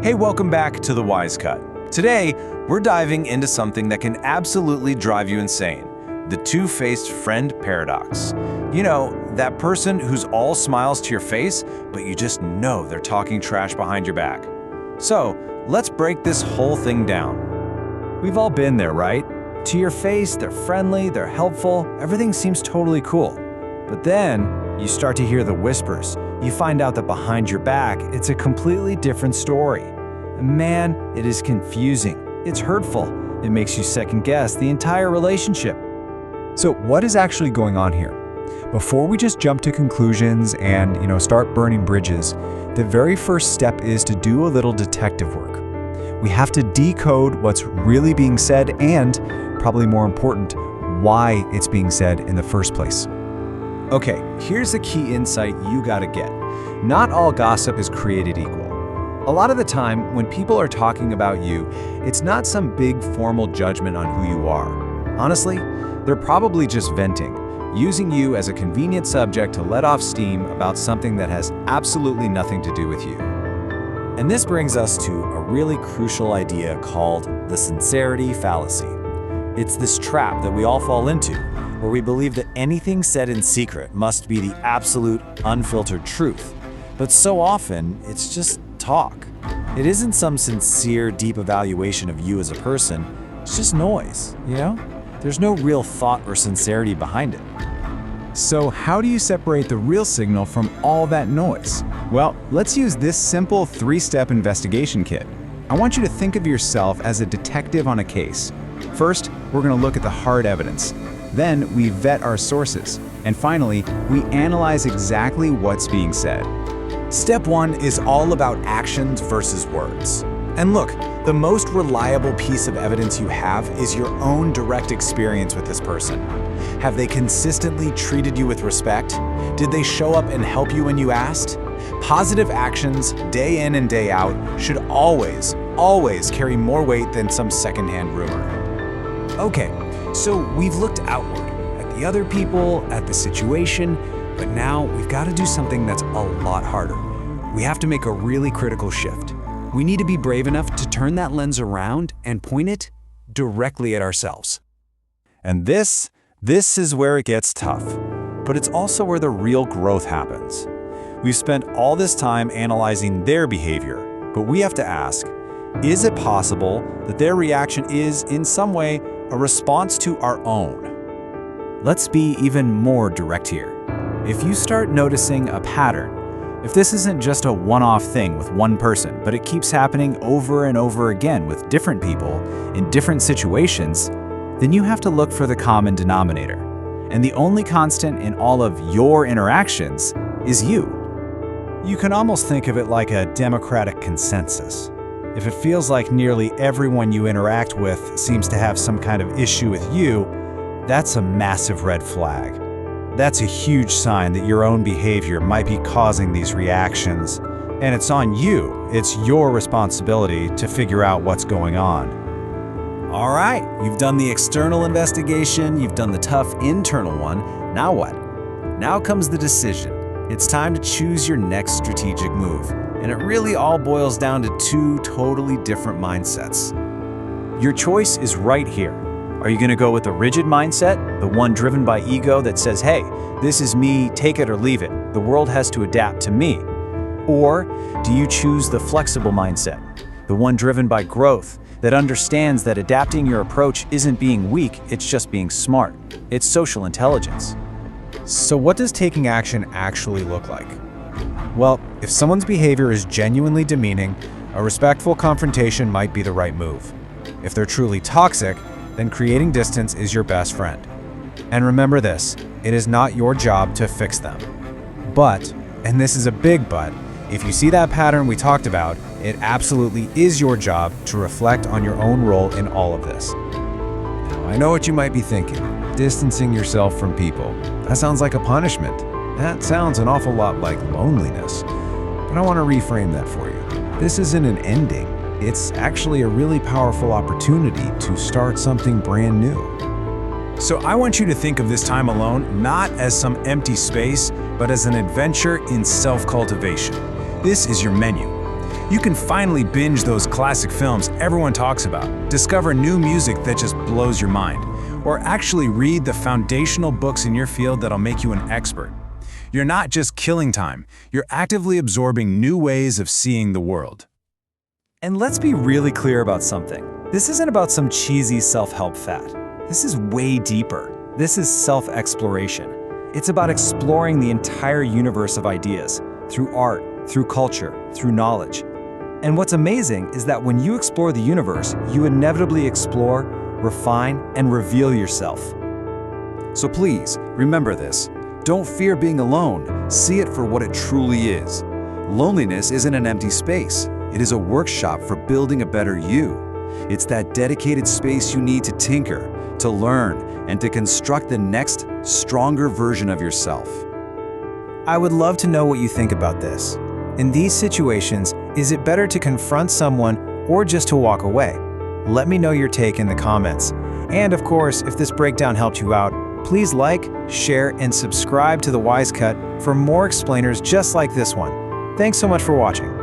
Hey, welcome back to The Wise Cut. Today, we're diving into something that can absolutely drive you insane: the two-faced friend paradox. You know, that person who's all smiles to your face, but you just know they're talking trash behind your back. So, let's break this whole thing down. We've all been there, right? To your face, they're friendly, they're helpful, everything seems totally cool. But then, you start to hear the whispers. You find out that behind your back, it's a completely different story. And man, it is confusing. It's hurtful. It makes you second guess the entire relationship. So what is actually going on here? Before we just jump to conclusions and, start burning bridges, the very first step is to do a little detective work. We have to decode what's really being said and, probably more important, why it's being said in the first place. Okay, here's a key insight you gotta get. Not all gossip is created equal. A lot of the time, when people are talking about you, it's not some big formal judgment on who you are. Honestly, they're probably just venting, using you as a convenient subject to let off steam about something that has absolutely nothing to do with you. And this brings us to a really crucial idea called the sincerity fallacy. It's this trap that we all fall into, where we believe that anything said in secret must be the absolute, unfiltered truth. But so often, it's just talk. It isn't some sincere, deep evaluation of you as a person. It's just noise, There's no real thought or sincerity behind it. So how do you separate the real signal from all that noise? Well, let's use this simple 3-step investigation kit. I want you to think of yourself as a detective on a case. First, we're going to look at the hard evidence. Then we vet our sources. And finally, we analyze exactly what's being said. Step 1 is all about actions versus words. And look, the most reliable piece of evidence you have is your own direct experience with this person. Have they consistently treated you with respect? Did they show up and help you when you asked? Positive actions, day in and day out, should always carry more weight than some secondhand rumor. Okay, so we've looked outward, at the other people, at the situation, but now we've got to do something that's a lot harder. We have to make a really critical shift. We need to be brave enough to turn that lens around and point it directly at ourselves. And this is where it gets tough, but it's also where the real growth happens. We've spent all this time analyzing their behavior, but we have to ask, is it possible that their reaction is, in some way, a response to our own? Let's be even more direct here. If you start noticing a pattern, if this isn't just a one-off thing with one person, but it keeps happening over and over again with different people in different situations, then you have to look for the common denominator. And the only constant in all of your interactions is you. You can almost think of it like a democratic consensus. If it feels like nearly everyone you interact with seems to have some kind of issue with you, that's a massive red flag. That's a huge sign that your own behavior might be causing these reactions, and it's on you. It's your responsibility to figure out what's going on. All right, you've done the external investigation, you've done the tough internal one. Now what? Now comes the decision. It's time to choose your next strategic move, and it really all boils down to 2 totally different mindsets. Your choice is right here. Are you going to go with the rigid mindset, the one driven by ego that says, hey, this is me, take it or leave it, the world has to adapt to me? Or do you choose the flexible mindset, the one driven by growth, that understands that adapting your approach isn't being weak, it's just being smart? It's social intelligence. So what does taking action actually look like? Well, if someone's behavior is genuinely demeaning, a respectful confrontation might be the right move. If they're truly toxic, then creating distance is your best friend. And remember this, it is not your job to fix them. But, and this is a big but, if you see that pattern we talked about, it absolutely is your job to reflect on your own role in all of this. Now, I know what you might be thinking. Distancing yourself from people. That sounds like a punishment. That sounds an awful lot like loneliness. But I want to reframe that for you. This isn't an ending. It's actually a really powerful opportunity to start something brand new. So I want you to think of this time alone not as some empty space, but as an adventure in self-cultivation. This is your menu. You can finally binge those classic films everyone talks about, discover new music that just blows your mind, or actually read the foundational books in your field that'll make you an expert. You're not just killing time, you're actively absorbing new ways of seeing the world. And let's be really clear about something. This isn't about some cheesy self-help fad. This is way deeper. This is self-exploration. It's about exploring the entire universe of ideas through art, through culture, through knowledge. And what's amazing is that when you explore the universe, you inevitably explore, refine, and reveal yourself. So please, remember this. Don't fear being alone. See it for what it truly is. Loneliness isn't an empty space. It is a workshop for building a better you. It's that dedicated space you need to tinker, to learn, and to construct the next, stronger version of yourself. I would love to know what you think about this. In these situations, is it better to confront someone or just to walk away? Let me know your take in the comments. And of course, if this breakdown helped you out, please like, share, and subscribe to The Wise Cut for more explainers just like this one. Thanks so much for watching.